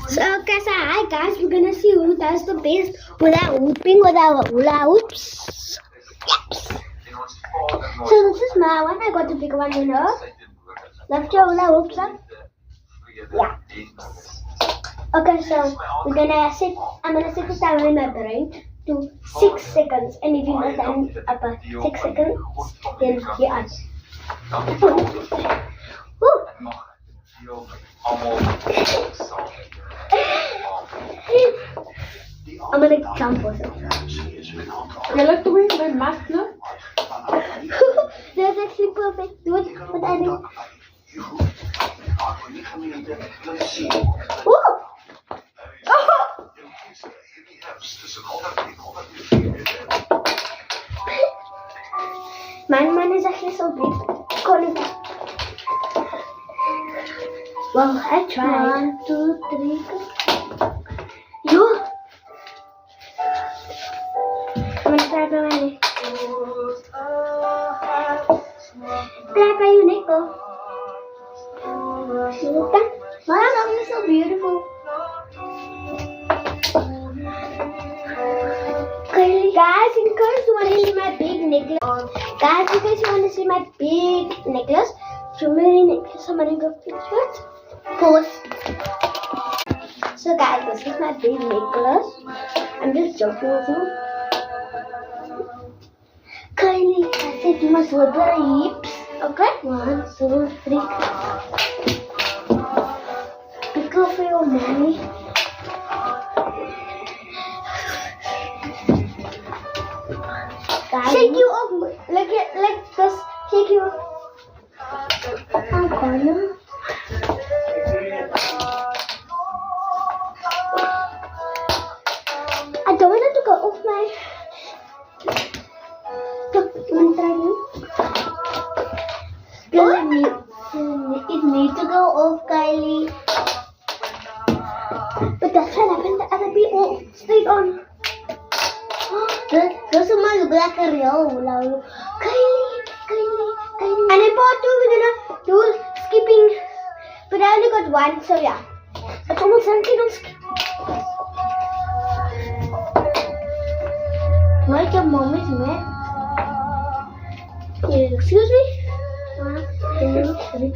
So, hi guys, we're gonna see who does the best without whooping with our hula hoops. Yaps. So this is my one. I got the big one, Lift your hula hoops up. Yeah. Okay, so I'm gonna set the timer in my brain to 6 seconds, and if you not done up 6 seconds, then you're out. I'm gonna jump or something. Je lukt toch niet met maskelen? That's actually perfect. Do it with Annie. Mijn man is actually so big. Well, I tried. 1, 2, 3. You. I'm gonna try to run it. Try by you, Nico. Look at wow, you're so beautiful. Okay, guys, in case you want to see my big necklace, guys, in case you want to see my big necklace, jewelry necklace, I'm gonna go picture it. Pause. So, guys, this is my big necklace. I'm just joking with you. Kylie, I said you must hold your hips. Okay? 1, 2, 3. Be good for your mommy. Shake you off like this. Shake you off. I'm gonna. I don't want it to go off my. It needs to go off, Kylie. But that's what happened. The other people stayed on. Those are my black and real. Kylie. And in part 2, we're gonna do skipping. But I only got one, so yeah. It's almost something on skip. Like your mom is mad. Excuse me? 1, 2, 3.